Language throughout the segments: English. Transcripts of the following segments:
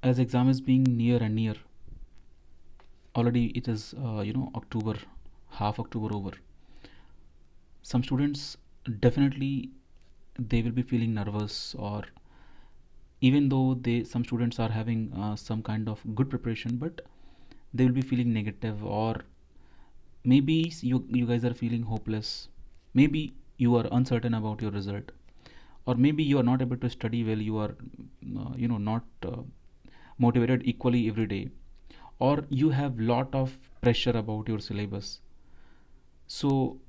as exam is being near and near, already it is October, half October over. Some students definitely they will be feeling nervous, or even though they some students are having some kind of good preparation, but they will be feeling negative, or maybe you guys are feeling hopeless, maybe you are uncertain about your result, or maybe you are not able to study well, you are not motivated equally every day, or you have lot of pressure about your syllabus. So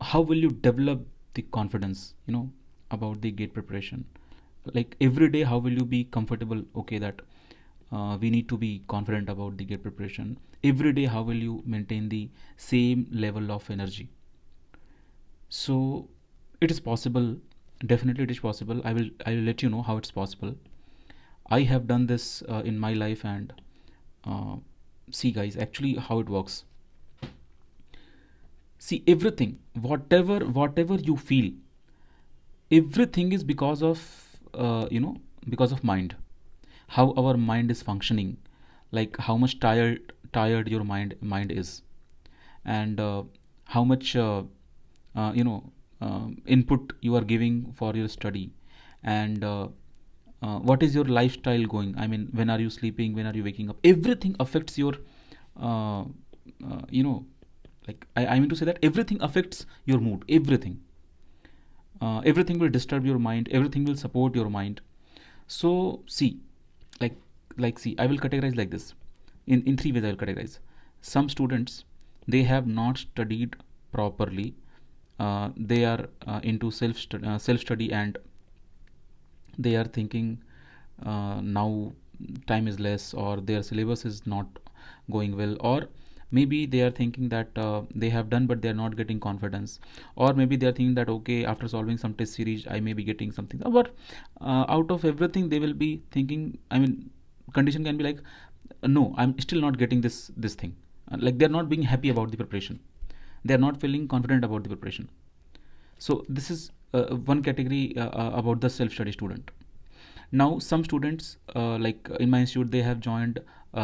how will you develop the confidence about the gate preparation? Like every day, how will you be comfortable, okay, that we need to be confident about the gate preparation? Every day, how will you maintain the same level of energy? So it is possible, definitely it is possible. I will let you know how it's possible. I have done this in my life, and uh, see guys, actually how it works. See, everything, whatever you feel, everything is because of because of mind, how our mind is functioning, like how much tired your mind is, and how much input you are giving for your study, and what is your lifestyle going, I mean, when are you sleeping, when are you waking up, everything affects your uh, you know like I mean to say that everything affects your mood, everything will disturb your mind, everything will support your mind. So see, like see, I will categorize like this. In three ways I will categorize. Some students, they have not studied properly, they are into self study, and they are thinking now time is less, or their syllabus is not going well, or maybe they are thinking that they have done but they are not getting confidence, or maybe they are thinking that okay, after solving some test series I may be getting something, but out of everything they will be thinking, I mean, condition can be like, no, I'm still not getting this thing. Like they are not being happy about the preparation, they are not feeling confident about the preparation. So this is one category about the self study student. Now some students, like in my institute, they have joined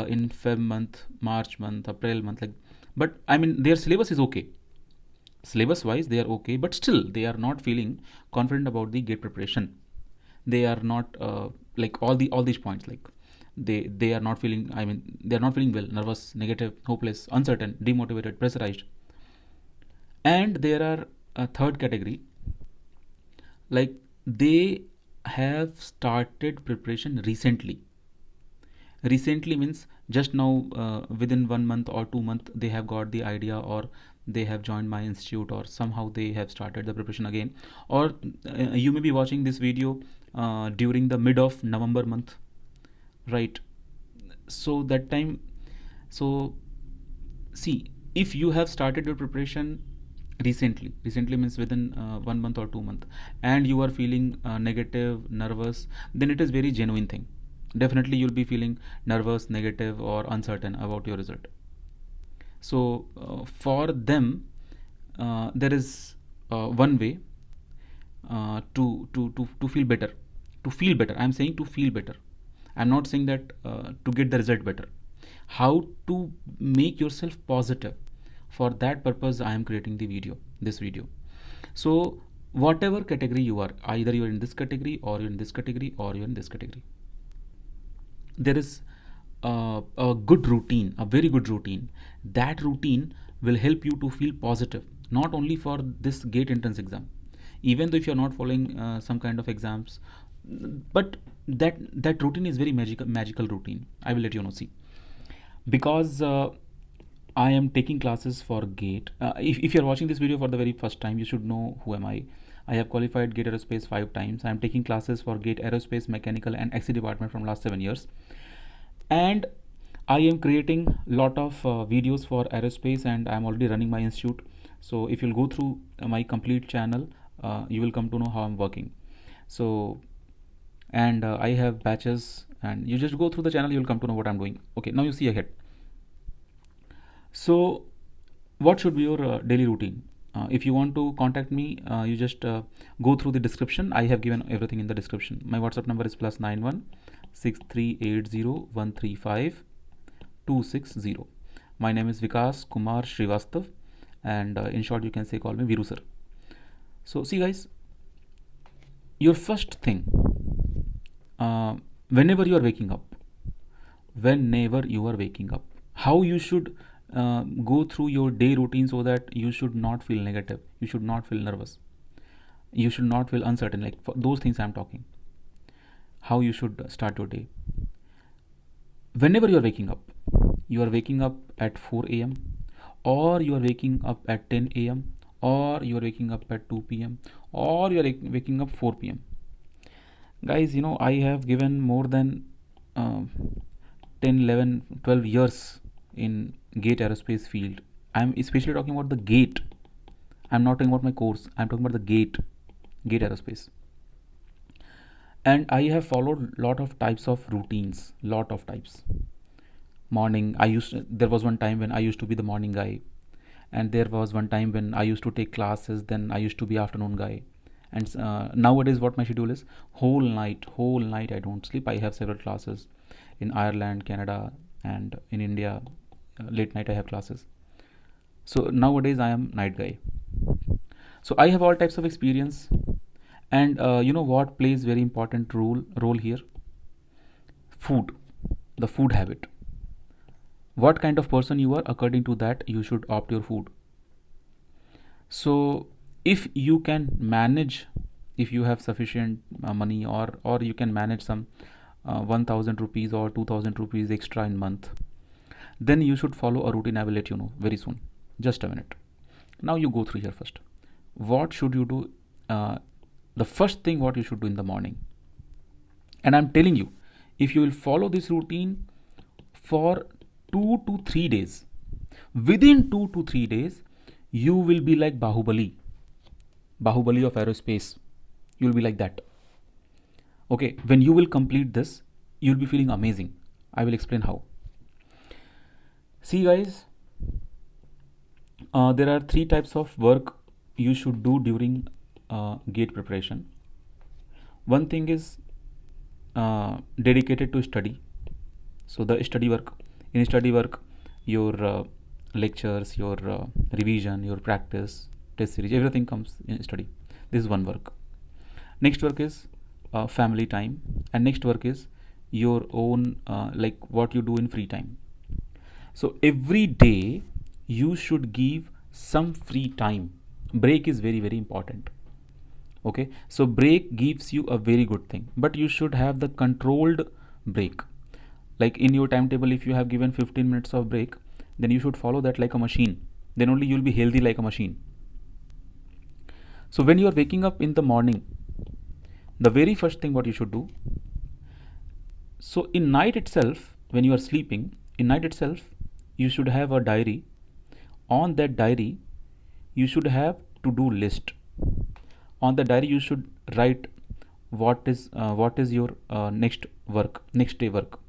in Feb month, March month, April month, like, but I mean their syllabus is okay, syllabus wise they are okay, but still they are not feeling confident about the gate preparation. They are not like all these points, like they are not feeling, I mean, they are not feeling well, nervous, negative, hopeless, uncertain, demotivated, pressurized. And there are a third category, like they have started preparation recently. Recently means just now, within 1 month or 2 month they have got the idea, or they have joined my institute, or somehow they have started the preparation again, or you may be watching this video during the mid of November month, right? So that time, so see, if you have started your preparation recently means within 1 month or 2 month, and you are feeling negative, nervous, then it is very genuine thing. Definitely you'll be feeling nervous, negative, or uncertain about your result. So for them, there is one way to feel better. To feel better, I'm saying to feel better, I'm not saying that to get the result better. How to make yourself positive, for that purpose I am creating this video. So whatever category you are, either you're in this category, or you're in this category, or you're in this category, there is a good routine, a very good routine. That routine will help you to feel positive, not only for this gate entrance exam, even though if you're not following some kind of exams, but that routine is very magical routine. I will let you know. See, because I am taking classes for gate. If you're watching this video for the very first time, you should know who am I have qualified gate aerospace 5 times. I am taking classes for gate aerospace, mechanical, and XC department from last 7 years, and I am creating lot of videos for aerospace, and I am already running my institute. So if you'll go through my complete channel, you will come to know how I'm working. So, and I have batches, and you just go through the channel, you will come to know what I'm doing. Okay, now you see ahead. So what should be your daily routine? If you want to contact me, you just go through the description. I have given everything in the description. My WhatsApp number is +91 6380135260. My name is Vikas Kumar Srivastav, and in short, you can say call me Viru sir. So, see, guys, your first thing, whenever you are waking up, how you should go through your day routine so that you should not feel negative, you should not feel nervous, you should not feel uncertain. Like for those things I'm talking, how you should start your day. Whenever you are waking up at 4 a.m., or you are waking up at 10 a.m., or you are waking up at 2 p.m., or you are waking up 4 p.m. Guys, I have given more than 10, 11, 12 years in Gate Aerospace field. I'm especially talking about the Gate. I'm not talking about my course. I'm talking about the Gate Aerospace. And I have followed lot of types of routines, lot of types. Morning, there was one time when I used to be the morning guy, and there was one time when I used to take classes, then I used to be afternoon guy. And nowadays what my schedule is, whole night I don't sleep. I have several classes in Ireland, Canada, and in India. Late night I have classes. So nowadays I am night guy. So I have all types of experience. And you know what plays very important role here? Food, the food habit. What kind of person you are, according to that you should opt your food. So if you can manage, if you have sufficient money, or you can manage some 1000 rupees or 2000 rupees extra in month, then you should follow a routine. I will let you know very soon. Just a minute. Now you go through here first. What should you do? The first thing what you should do in the morning, and I'm telling you, if you will follow this routine for 2 to 3 days, within 2 to 3 days you will be like Bahubali of aerospace. You will be like that. Okay, when you will complete this, you'll be feeling amazing. I will explain how. See, guys, there are 3 types of work you should do during Gate preparation. One thing is dedicated to study. So the study work. In study work, your lectures, your revision, your practice, test series, everything comes in study. This is one work. Next work is family time, and next work is your own like what you do in free time. So every day you should give some free time. Break is very, very important. Okay, so break gives you a very good thing, but you should have the controlled break. Like in your timetable, if you have given 15 minutes of break, then you should follow that like a machine. Then only you will be healthy like a machine. So when you are waking up in the morning, the very first thing what you should do, so in night itself, when you are sleeping, in night itself, you should have a diary. On that diary, you should have to-do list. On the diary, you should write what is your next day work.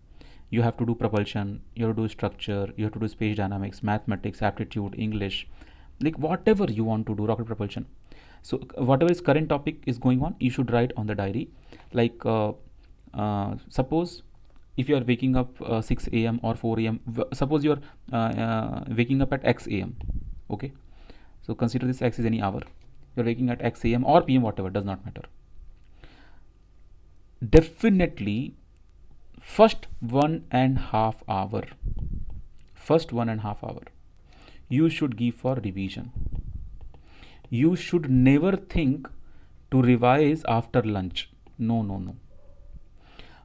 You have to do propulsion, you have to do structure, you have to do space dynamics, mathematics, aptitude, English, like whatever you want to do, rocket propulsion. So whatever is current topic is going on, you should write on the diary. Like suppose if you are waking up 6 a.m. or 4 a.m. Suppose you are waking up at x a.m. Okay, so consider this x is any hour. You're waking at x a.m. or p.m. whatever, does not matter. Definitely first 1.5 hour you should give for revision. You should never think to revise after lunch. No.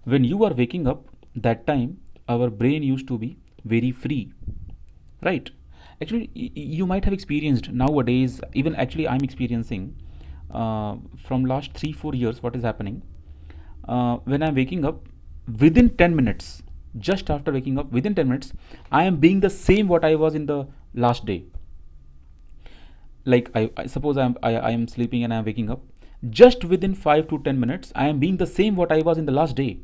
When you are waking up, that time our brain used to be very free, right? Actually, you might have experienced nowadays, even actually I'm experiencing from last 3-4 years what is happening. When I'm waking up, within 10 minutes, just after waking up, within 10 minutes, I am being the same what I was in the last day. Like I suppose I am sleeping and I am waking up, just within 5 to 10 minutes, I am being the same what I was in the last day.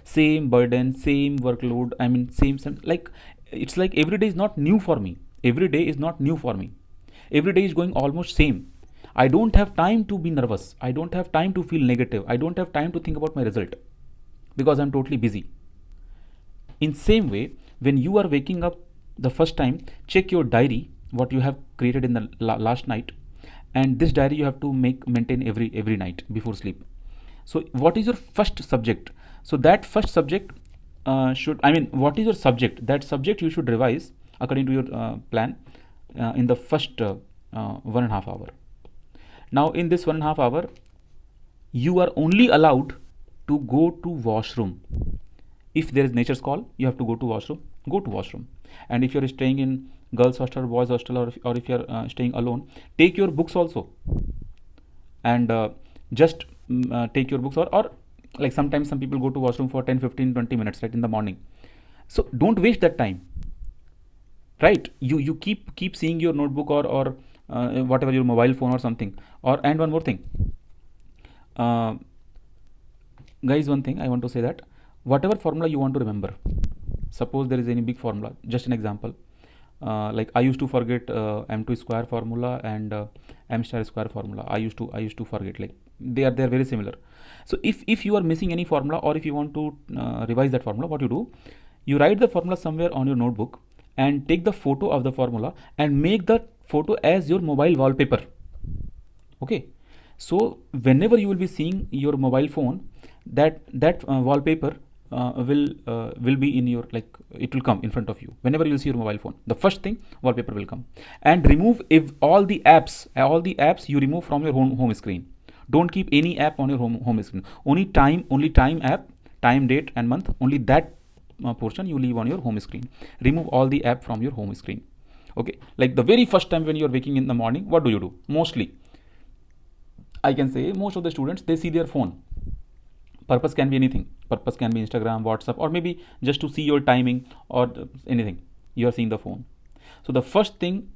Same burden, same workload, I mean same like it's like every day is not new for me. Every day is not new for me. Every day is going almost same. I don't have time to be nervous. I don't have time to feel negative. I don't have time to think about my result. because I'm totally busy. In same way, when you are waking up the first time, check your diary, what you have created in the last night, and this diary you have to maintain every night before sleep. So what is your first subject? So that first subject what is your subject? That subject you should revise according to your plan in the first 1.5 hour. Now in this 1.5 hour, you are only allowed to go to washroom. If there is nature's call, you have to go to washroom, go to washroom. And if you're staying in girls hostel, boys hostel, or if you're staying alone, take your books also, and just take your books, or like sometimes some people go to washroom for 10, 15, 20 minutes right in the morning. So don't waste that time, right? You keep seeing your notebook, or whatever, your mobile phone or something. And one more thing, guys, one thing I want to say, that whatever formula you want to remember, suppose there is any big formula, just an example, like I used to forget m2 square formula and m star square formula. I used to forget, like they are very similar. So if you are missing any formula, or if you want to revise that formula, what you do, you write the formula somewhere on your notebook and take the photo of the formula and make the photo as your mobile wallpaper. Okay, so whenever you will be seeing your mobile phone, that wallpaper will be in your, like it will come in front of you. Whenever you see your mobile phone, the first thing, wallpaper will come. And remove all the apps you remove from your home screen. Don't keep any app on your home screen. Only time app, time, date and month, only that portion you leave on your home screen. Remove all the app from your home screen. Okay, like the very first time when you are waking in the morning, what do? Mostly, I can say most of the students, they see their phone. Purpose can be anything. Purpose can be Instagram, WhatsApp, or maybe just to see your timing, or anything. You are seeing the phone. So the first thing,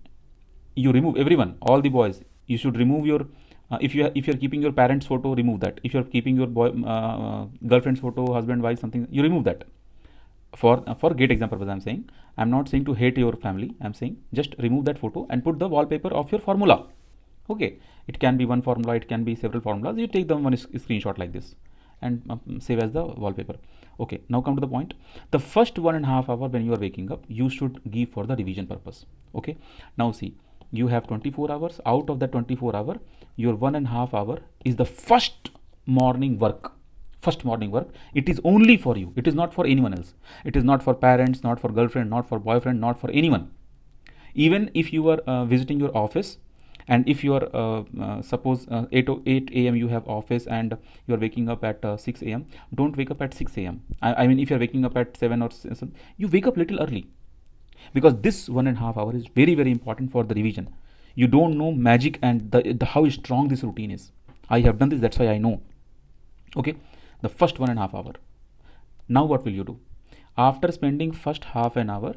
you remove, everyone, all the boys, you should remove your if you're keeping your parents photo, remove that. If you're keeping your girlfriend's photo, husband, wife, something, you remove that. For great example purpose, I'm saying, I'm not saying to hate your family, I'm saying just remove that photo and put the wallpaper of your formula. Okay, it can be one formula, it can be several formulas. You take them one screenshot like this and save as the wallpaper. Okay, now come to the point. The first 1.5 hour when you are waking up, you should give for the revision purpose. Okay, now see, you have 24 hours. Out of the 24 hour, your 1.5 hour is the first morning work. It is only for you. It is not for anyone else. It is not for parents, not for girlfriend, not for boyfriend, not for anyone. Even if you are visiting your office, and if you are suppose 8 a.m. you have office, and you are waking up at 6 a.m. Don't wake up at 6 a.m. I mean, if you are waking up at 7 or 7, you wake up little early, because this 1.5 hour is very, very important for the revision. You don't know magic and the how strong this routine is. I have done this, that's why I know. Okay, the first 1.5 hour. Now what will you do? After spending first half an hour,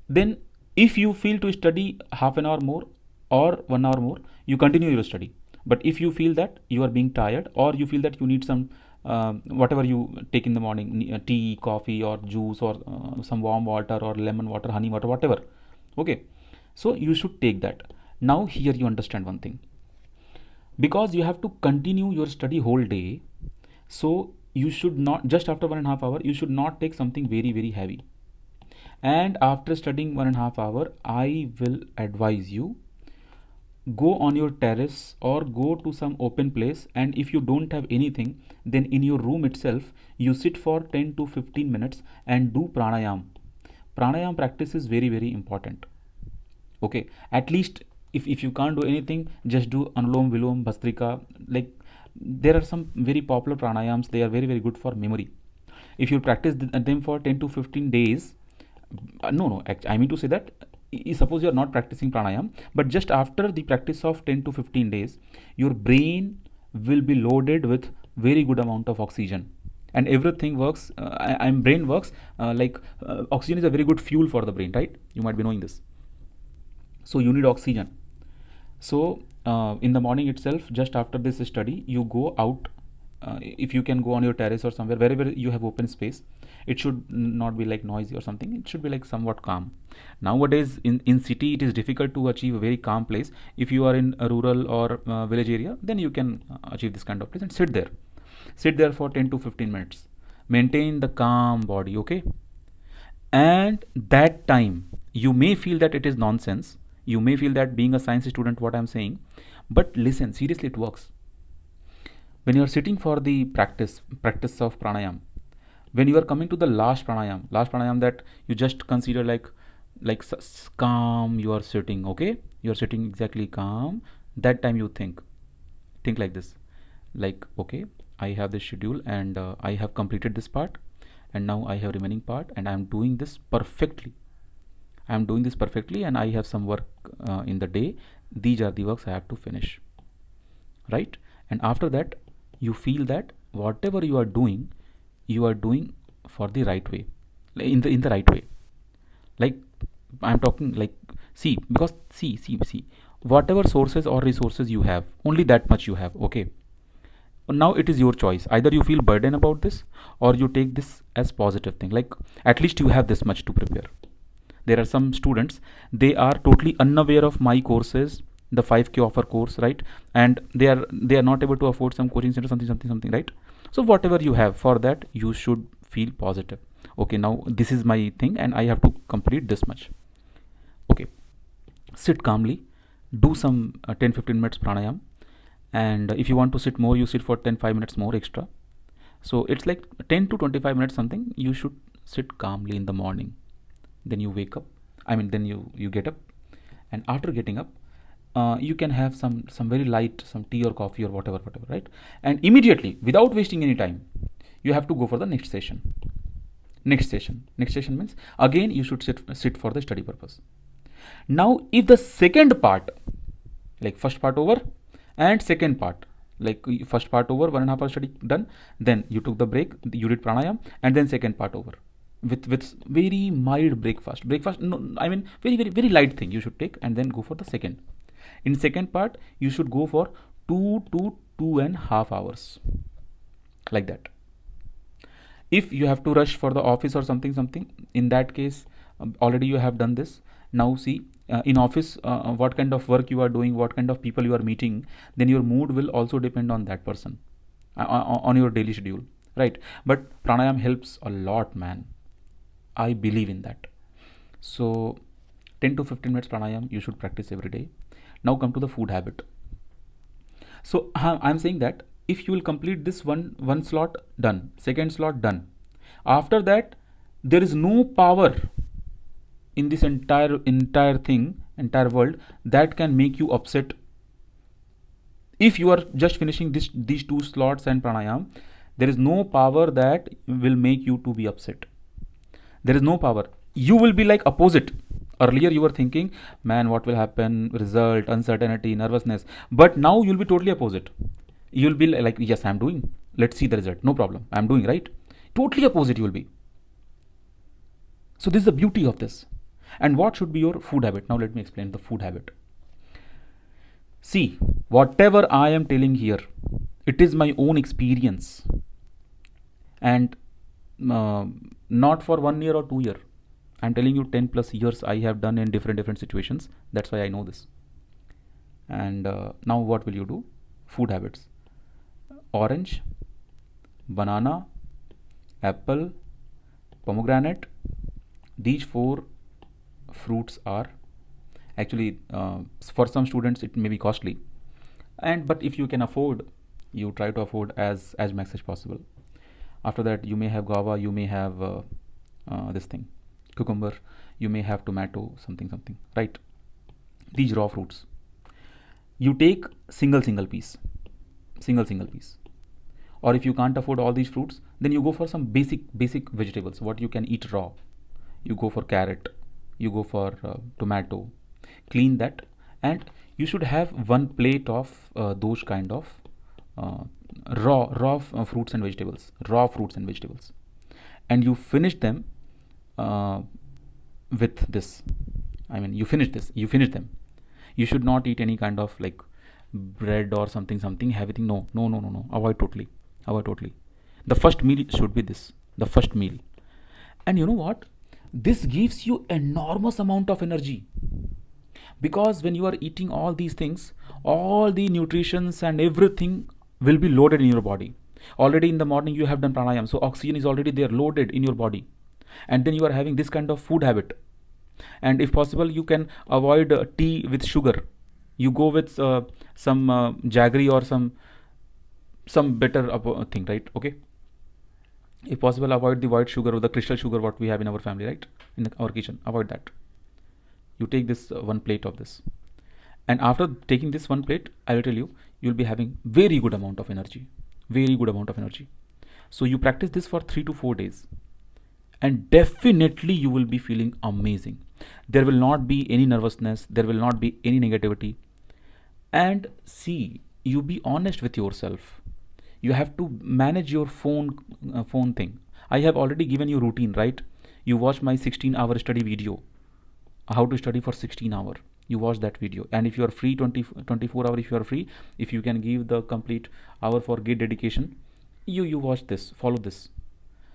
then if you feel to study half an hour more or 1 hour more, you continue your study. But if you feel that you are being tired, or you feel that you need some whatever you take in the morning, tea, coffee or juice, or some warm water or lemon water, honey water, whatever. Okay, so you should take that. Now here you understand one thing, because you have to continue your study whole day, so you should not, just after 1.5 hour, you should not take something very, very heavy. And after studying 1.5 hour, I will advise you, go on your terrace or go to some open place, and if you don't have anything, then in your room itself you sit for 10 to 15 minutes and do pranayam practice is very, very important. Okay, at least if you can't do anything, just do anulom vilom bhastrika. Like there are some very popular pranayams, they are very, very good for memory. If you practice them for 10 to 15 days, no, I mean to say that, suppose you are not practicing pranayam, but just after the practice of 10 to 15 days, your brain will be loaded with very good amount of oxygen, and everything works. Brain works oxygen is a very good fuel for the brain, right? You might be knowing this. So you need oxygen. So in the morning itself, just after this study, you go out. If you can go on your terrace or somewhere, wherever you have open space. It should not be like noisy or something. It should be like somewhat calm. Nowadays in city, it is difficult to achieve a very calm place. If you are in a rural or village area, then you can achieve this kind of place, and sit there for 10 to 15 minutes. maintain the calm body, okay? And that time you may feel that it is nonsense, you may feel that being a science student what I'm saying, but listen, seriously, it works. When you are sitting for the practice of pranayam, when you are coming to the last pranayam that you just consider like calm, you are sitting, okay, you are sitting exactly calm. That time you think like this, like, okay, I have this schedule, and I have completed this part, and now I have remaining part, and I am doing this perfectly. I am doing this perfectly, and I have some work in the day. These are the works I have to finish, right? And after that, you feel that whatever you are doing for the right way, in the right way. Like, I'm talking like, see, because see, whatever sources or resources you have, only that much you have, okay? Now it is your choice, either you feel burden about this, or you take this as positive thing, like at least you have this much to prepare. There are some students, they are totally unaware of my courses, the 5K offer course, right? And they are not able to afford some coaching center, something, right? So whatever you have, for that you should feel positive. Okay, now this is my thing, and I have to complete this much. Okay, sit calmly, do some 10-15 minutes pranayam, and if you want to sit more, you sit for 10-5 minutes more extra. So it's like 10 to 25 minutes something you should sit calmly in the morning. Then you wake up, then you get up, and after getting up, you can have some very light, some tea or coffee or whatever, right? And immediately, without wasting any time, you have to go for the next session means again you should sit for the study purpose. Now if the second part, like first part over and second part, like first part over, 1.5 hour study done, then you took the break, you did pranayam, and then second part over with very mild breakfast, no, very light thing you should take, and then go for the second. In second part you should go for 2 to 2.5 hours, like that. If you have to rush for the office or something, in that case, already you have done this. Now see, in office, what kind of work you are doing, what kind of people you are meeting, then your mood will also depend on that person, on your daily schedule, right? But pranayam helps a lot, man. I believe in that. So 10 to 15 minutes pranayam you should practice every day. Now come to the food habit. So I'm saying that if you will complete this one slot, done, second slot done, after that there is no power in this entire world that can make you upset. If you are just finishing these 2 slots and pranayam, there is no power that will make you to be upset. There is no power. You will be like opposite. Earlier you were thinking, man, what will happen, result, uncertainty, nervousness, but now you'll be totally opposite. You'll be like, yes, I'm doing, let's see the result, no problem, I'm doing, right? Totally opposite you will be. So this is the beauty of this. And what should be your food habit? Now let me explain the food habit. See, whatever I am telling here, it is my own experience, and not for 1 year or 2 year. I'm telling you, 10 plus years I have done in different situations. That's why I know this. And now what will you do? Food habits: orange, banana, apple, pomegranate. These 4 fruits are actually, for some students it may be costly, but if you can afford, you try to afford as max as possible. After that you may have guava, you may have this thing, cucumber, you may have tomato, something, right? These raw fruits you take single piece, or if you can't afford all these fruits, then you go for some basic vegetables what you can eat raw. You go for carrot, you go for tomato, clean that, and you should have 1 plate of those kind of raw fruits and vegetables, and you finish them with this. You finish them. You should not eat any kind of like bread or something heavy thing. No, avoid totally. The first meal should be this, the first meal. And you know what, this gives you enormous amount of energy, because when you are eating all these things, all the nutritions and everything will be loaded in your body. Already in the morning you have done pranayam, so oxygen is already there loaded in your body, and then you are having this kind of food habit. And if possible you can avoid tea with sugar. You go with some jaggery or some better thing, right? Okay, if possible avoid the white sugar or the crystal sugar what we have in our family, right, in our kitchen. Avoid that. You take this one plate of this, and after taking this one plate, I will tell you, you'll be having very good amount of energy, very good amount of energy. So you practice this for 3 to 4 days, and definitely you will be feeling amazing. There will not be any nervousness, there will not be any negativity. And see, you be honest with yourself. You have to manage your phone thing. I have already given you routine, right? You watch my 16-hour study video, how to study for 16 hour. You watch that video, and if you are free 24 hour, if you are free, if you can give the complete hour for gate dedication, you watch this, follow this.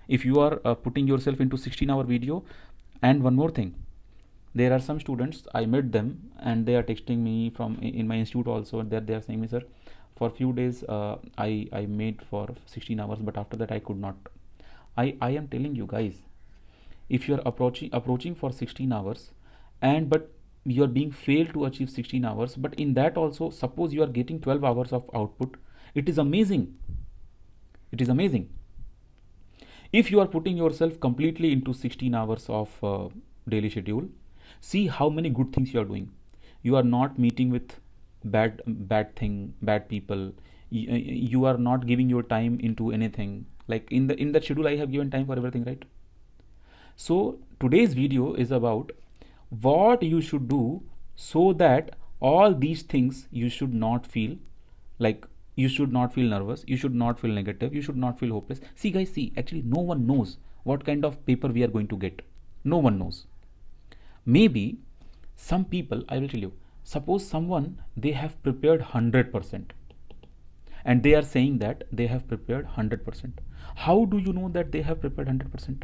If you are putting yourself into 16-hour video. And one more thing, there are some students, I met them, and they are texting me from in my institute also, that they are saying me, sir, for few days I made for 16 hours, but after that I could not. I am telling you guys, if you are approaching for 16 hours, and but you are being failed to achieve 16 hours, but in that also suppose you are getting 12 hours of output, it is amazing. It is amazing. If you are putting yourself completely into 16 hours of daily schedule, see how many good things you are doing. You are not meeting with bad people. You are not giving your time into anything. Like in that schedule I have given time for everything, right? So today's video is about what you should do so that all these things you should not feel, like you should not feel nervous, you should not feel negative, you should not feel hopeless. See guys, see, actually no one knows what kind of paper we are going to get. No one knows. Maybe some people, I will tell you, suppose someone, they have prepared 100%, and they are saying that they have prepared 100%. How do you know that they have prepared 100%?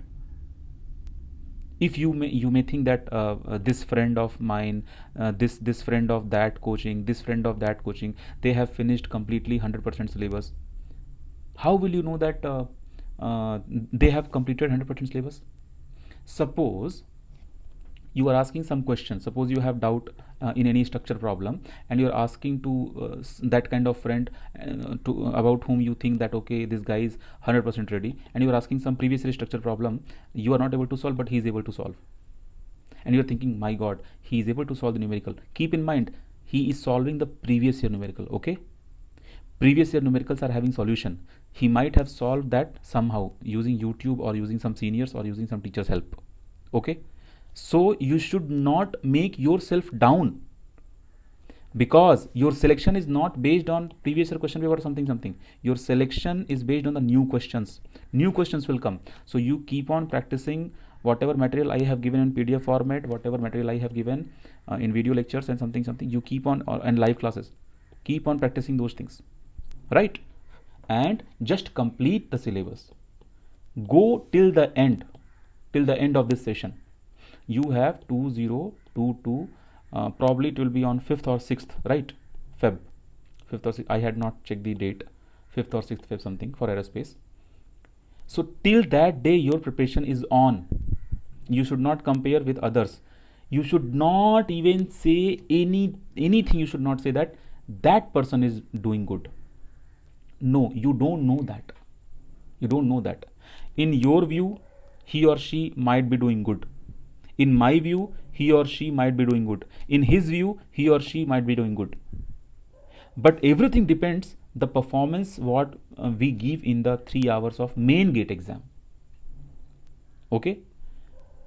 If you may think that this friend of mine, this friend of that coaching, this friend of that coaching, they have finished completely 100% syllabus. How will you know that they have completed 100% syllabus? Suppose you are asking some questions. Suppose you have doubt in any structure problem, and you are asking to that kind of friend about whom you think that okay, this guy is 100% ready, and you are asking some previous year structure problem you are not able to solve, but he is able to solve, and you are thinking, my god, he is able to solve the numerical. Keep in mind, he is solving the previous year numerical. Okay, previous year numericals are having solution. He might have solved that somehow using YouTube or using some seniors or using some teachers help. Okay, so you should not make yourself down, because your selection is not based on previous year question paper or something. Your selection is based on the new questions. New questions will come. So you keep on practicing whatever material I have given in PDF format, whatever material I have given in video lectures and something. You keep on, and live classes, keep on practicing those things, right? And just complete the syllabus. Go till the end of this session. You have 2022, probably it will be on 5th or 6th, right? Feb, 5th or 6th, I had not checked the date, 5th or 6th Feb something for aerospace. So till that day your preparation is on. You should not compare with others. You should not even say anything. You should not say that person is doing good. No, you don't know that. You don't know that. In your view, he or she might be doing good. In my view, he or she might be doing good. In his view, he or she might be doing good. But everything depends the performance what we give in the 3 hours of main gate exam. Okay.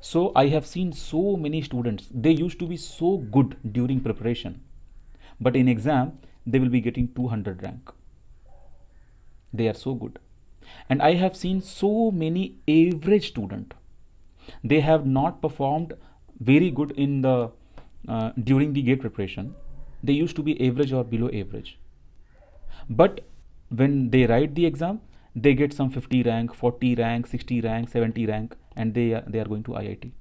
So I have seen so many students, they used to be so good during preparation, but in exam they will be getting 200 rank. They are so good. And I have seen so many average student, they have not performed very good in the during the gate preparation. They used to be average or below average, but when they write the exam, they get some 50 rank, 40 rank, 60 rank, 70 rank, and they are going to IIT.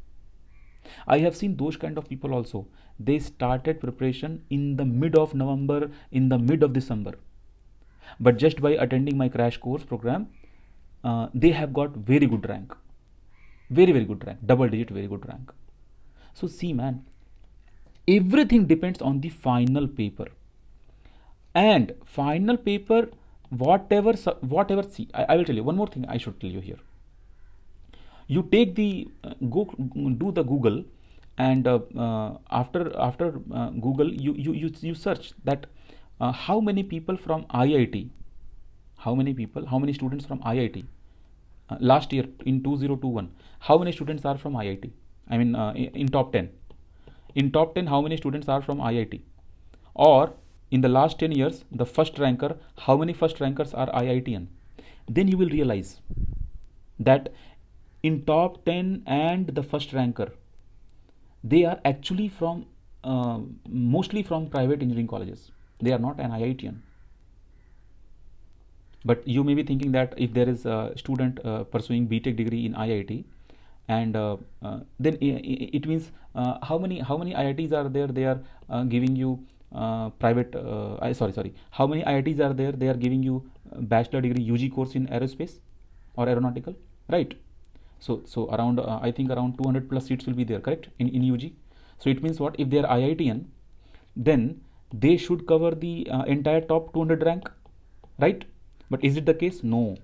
I have seen those kind of people also. They started preparation in the mid of November, in the mid of December, but just by attending my crash course program, they have got very good rank, very good rank, double digit very good rank. So see man, everything depends on the final paper. And final paper, whatever see, I will tell you one more thing. I should tell you here. You take the go do the Google, and after Google, you search that how many people from IIT, how many students from IIT last year in 2021, how many students are from IIT? I mean, in top 10. In top 10, how many students are from IIT? Or in the last 10 years, the first ranker, how many first rankers are IITian? Then you will realize that in top 10 and the first ranker, they are actually from mostly from private engineering colleges. They are not an IITian. But you may be thinking that if there is a student pursuing BTech degree in IIT, and then it means how many IITs are there? They are giving you private. Sorry. How many IITs are there? They are giving you bachelor degree UG course in aerospace or aeronautical, right? So around I think around 200 plus seats will be there, correct, in UG. So it means what? If they are IITian, then they should cover the entire top 200 rank, right? But is it the case? No.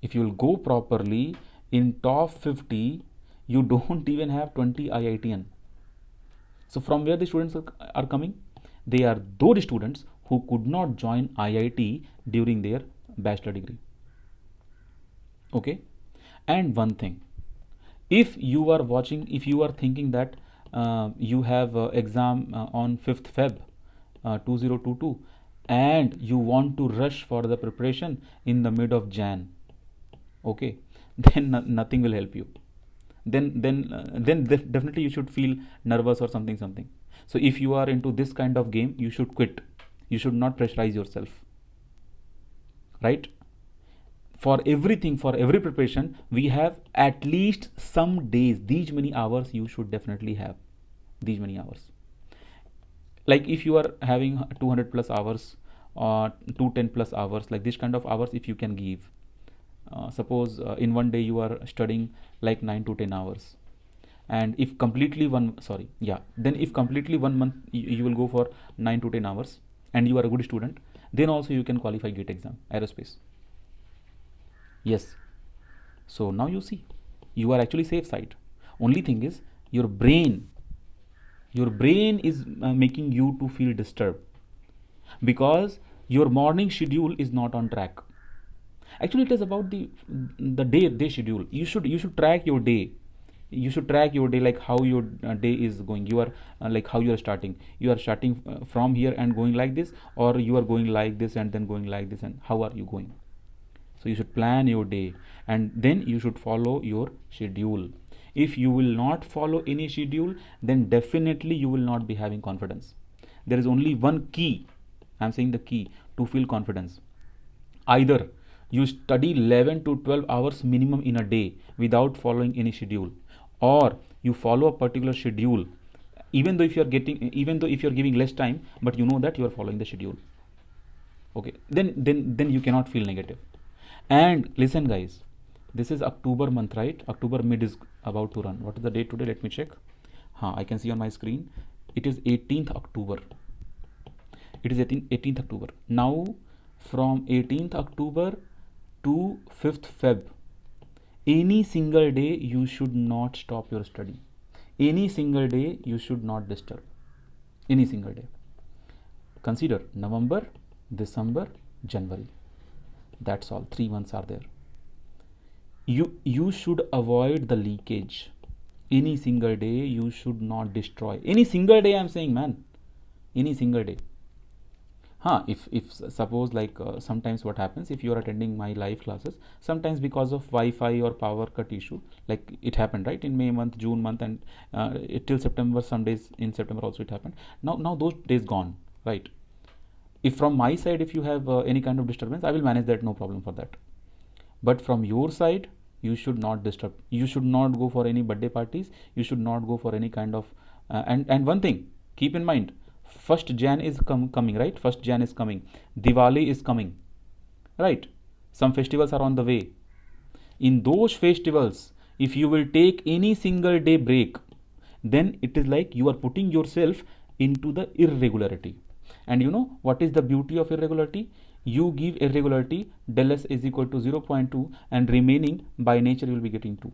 If you will go properly, in top 50, you don't even have 20 IITian. So from where the students are coming? They are those students who could not join IIT during their bachelor degree. Okay. And one thing, if you are watching, if you are thinking that you have exam on 5th Feb 2022, and you want to rush for the preparation in the mid of Jan, okay, then nothing will help you. Then definitely you should feel nervous or something. So if you are into this kind of game, you should quit. You should not pressurize yourself, right? For everything, for every preparation, we have at least some days. These many hours you should definitely have. These many hours. Like if you are having 200 plus hours or 210 plus hours, like this kind of hours, if you can give. Suppose in one day you are studying like 9 to 10 hours, and if completely then if completely 1 month you will go for 9 to 10 hours, and you are a good student, then also you can qualify GATE exam aerospace. Yes. So now you see, you are actually safe side. Only thing is your brain is making you to feel disturbed, because your morning schedule is not on track. Actually, it is about the day schedule. You should track your day. You should track your day, like how your day is going. You are like how you are starting. You are starting from here and going like this, or you are going like this and then going like this, and how are you going? So you should plan your day, and then you should follow your schedule. If you will not follow any schedule, then definitely you will not be having confidence. There is only one key. I am saying the key to feel confidence. Either you study 11 to 12 hours minimum in a day without following any schedule, or you follow a particular schedule, even though if you are giving less time, but you know that you are following the schedule. Okay, then you cannot feel negative. And listen guys, this is October month, right? October mid is about to run. What is the date today? Let me check. I can see on my screen. It is 18th October. It is 18th October. Now from 18th October to 5th Feb, any single day you should not stop your study. Any single day you should not disturb. Any single day. Consider November, December, January. That's all. 3 months are there. You should avoid the leakage. Any single day you should not destroy. Any single day, I'm saying, man. Any single day. If suppose like sometimes what happens, if you are attending my live classes, sometimes because of Wi-Fi or power cut issue, like it happened, right, in May month, June month, and till September, some days in September also it happened. Now those days gone, right? If from my side, if you have any kind of disturbance, I will manage that, no problem for that. But from your side, you should not disturb. You should not go for any birthday parties. You should not go for any kind of and one thing, keep in mind, 1st Jan is coming, right? 1st Jan is coming. Diwali is coming, right? Some festivals are on the way. In those festivals, if you will take any single day break, then it is like you are putting yourself into the irregularity. And you know what is the beauty of irregularity? You give irregularity, del s is equal to 0.2, and remaining by nature you will be getting 2.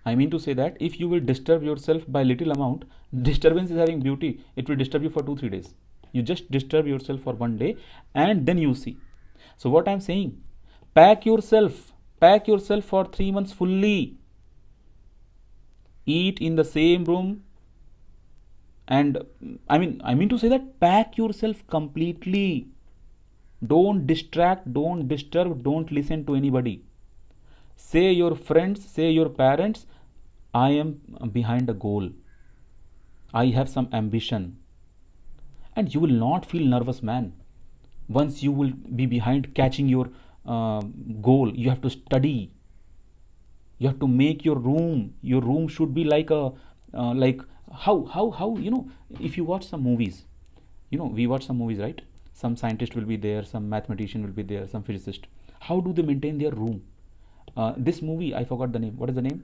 I mean to say that if you will disturb yourself by little amount, disturbance is having beauty. It will disturb you for 2-3 days. You just disturb yourself for 1 day and then you see. So what I am saying, pack yourself for 3 months fully. Eat in the same room, and I mean to say that pack yourself completely. Don't distract, don't disturb, don't listen to anybody. Say your friends, say your parents, I am behind a goal. I have some ambition. And you will not feel nervous, man. Once you will be behind catching your goal, you have to study. You have to make your room. Your room should be like a like how you know, if you watch some movies, you know, we watch some movies, right? Some scientist will be there, some mathematician will be there, some physicist. How do they maintain their room? This movie, I forgot the name. What is the name?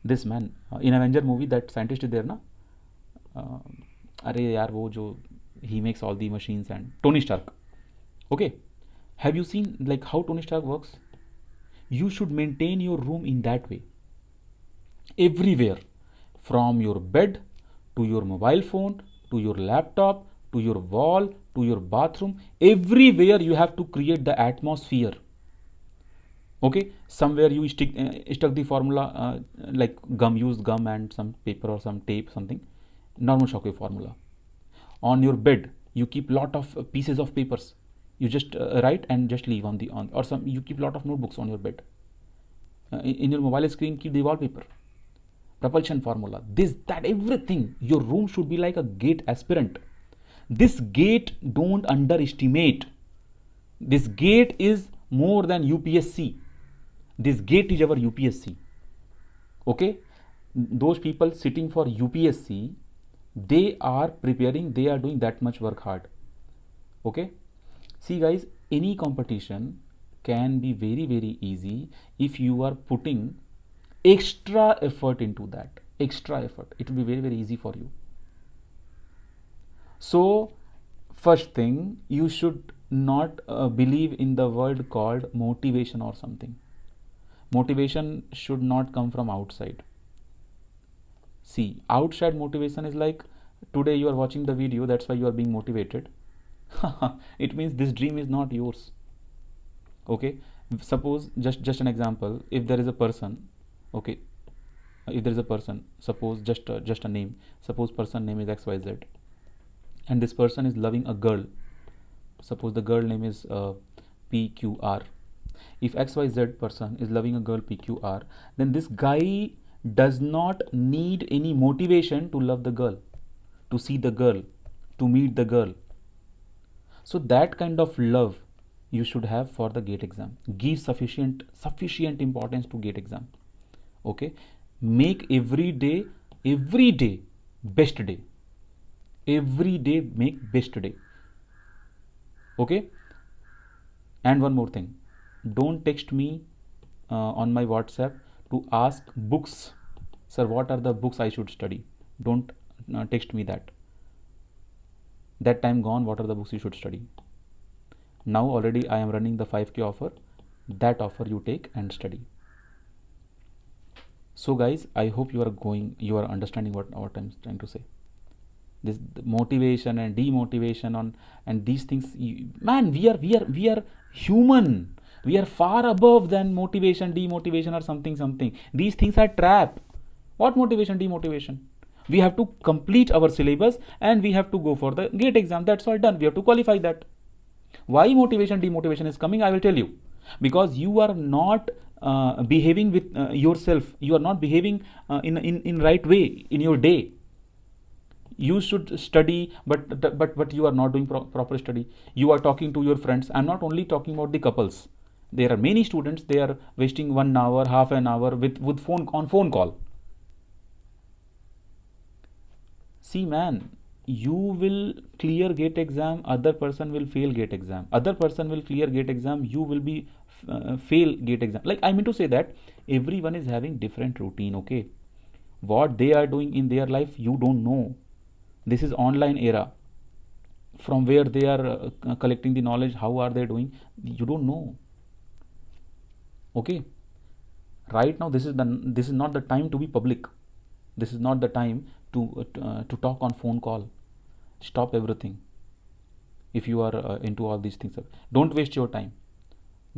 This man in Avenger movie, that scientist is there, na? अरे यार वो जो he makes all the machines, and Tony Stark. Okay, have you seen like how Tony Stark works? You should maintain your room in that way. Everywhere, from your bed to your mobile phone to your laptop to your wall to your bathroom, everywhere you have to create the atmosphere. Okay, somewhere you stuck the formula, like gum, use gum and some paper or some tape, something, normal shockwave formula. On your bed you keep lot of pieces of papers, you just write and just leave on or some, you keep lot of notebooks on your bed. In your mobile screen, keep the wallpaper, propulsion formula, this, that, everything. Your room should be like a gate aspirant. This gate, don't underestimate. This gate is more than UPSC. This gate is our UPSC. Okay, those people sitting for UPSC, they are preparing, they are doing that much work hard. Okay, see guys, any competition can be very, very easy if you are putting extra effort into that. Extra effort, it will be very, very easy for you. So first thing, you should not believe in the word called motivation or something. Motivation should not come from outside. See, outside motivation is like, today you are watching the video, that's why you are being motivated. It means this dream is not yours. Okay, suppose, just an example, if there is a person, okay, if there is a person, suppose just a name, suppose person name is XYZ, and this person is loving a girl, suppose the girl name is PQR. If XYZ person is loving a girl PQR, then this guy does not need any motivation to love the girl, to see the girl, to meet the girl. So that kind of love you should have for the GATE exam. Give sufficient importance to GATE exam. Okay, make every day best day. Every day make best day. Okay, and one more thing, don't text me on my WhatsApp to ask books, sir, what are the books I should study. Don't text me that. That time gone, what are the books you should study. Now already I am running the 5K offer. That offer you take and study. So guys, I hope you are understanding what I'm trying to say. This motivation and demotivation and these things, man, we are human. We are far above than motivation, demotivation or something. These things are trap. What motivation, demotivation? We have to complete our syllabus and we have to go for the GATE exam. That's all done. We have to qualify that. Why motivation, demotivation is coming, I will tell you. Because you are not behaving with yourself. You are not behaving in right way in your day. You should study, but you are not doing proper study. You are talking to your friends. I'm not only talking about the couples. There are many students, they are wasting 1 hour, half an hour with phone call. See man, you will clear gate exam, other person will fail gate exam, other person will clear gate exam, you will be fail gate exam. Like I mean to say that everyone is having different routine. Okay, what they are doing in their life you don't know. This is online era. From where they are collecting the knowledge, how are they doing, you don't know. Okay, right now this is not the time to be public. This is not the time to talk on phone call. Stop everything. If you are into all these things, don't waste your time.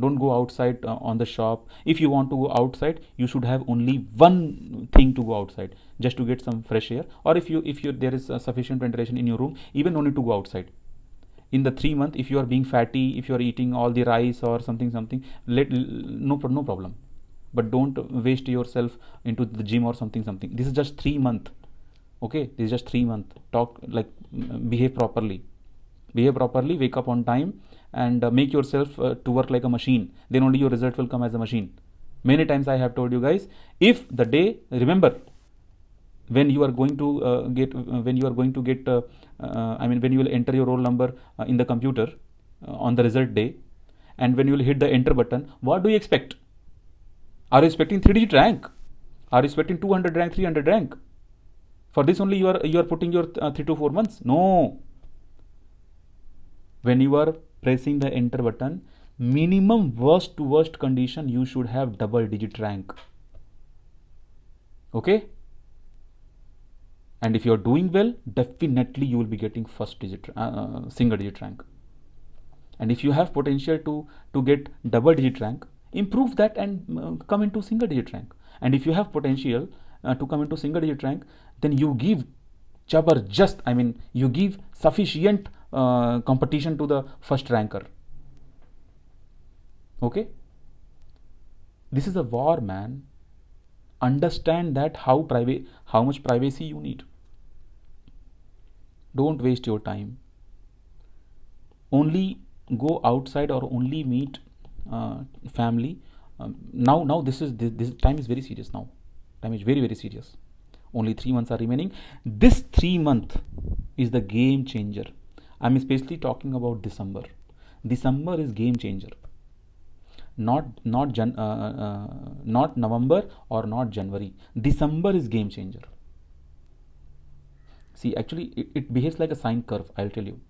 Don't go outside on the shop. If you want to go outside, you should have only one thing to go outside, just to get some fresh air. Or if you there is sufficient ventilation in your room, even no need to go outside. In the 3 month, if you are being fatty, if you are eating all the rice or something, no problem. But don't waste yourself into the gym or something. This is just 3 month. Okay, this is just 3 month. Talk like, behave properly. Wake up on time, and make yourself to work like a machine. Then only your result will come as a machine. Many times I have told you guys, if the day, remember, when you are going to get when you will enter your roll number in the computer on the result day, and when you will hit the enter button, what do you expect? Are you expecting 3-digit rank? Are you expecting 200 rank, 300 rank? For this only you are putting your 3 to 4 months? No. When you are pressing the enter button, minimum worst to worst condition, you should have double-digit rank. Okay? And if you are doing well, definitely you will be getting single-digit rank. And if you have potential to get double-digit rank, improve that and come into single-digit rank. And if you have potential to come into single-digit rank, then you give you give sufficient competition to the first ranker. Okay, this is a war, man. Understand that how much privacy you need. Don't waste your time. Only go outside or only meet family. Now this time is very serious. Now time is very serious. Only 3 months are remaining. This 3 month is the game changer. I'm especially talking about December. December is game changer. Not November or not January. December is game changer. See, actually it behaves like a sine curve. I'll tell you.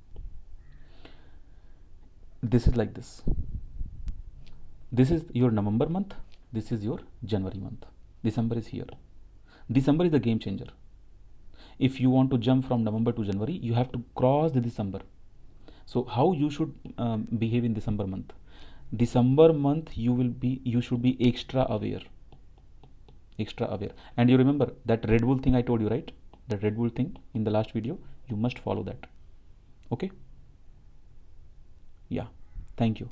This is like this. This is your November month. This is your January month. December is here. December is the game changer. If you want to jump from November to January, you have to cross the December. So how you should behave in December month? December month you should be extra aware. And you remember that Red Bull thing I told you, right? That Red Bull thing in the last video, you must follow that. Okay? Yeah. Thank you.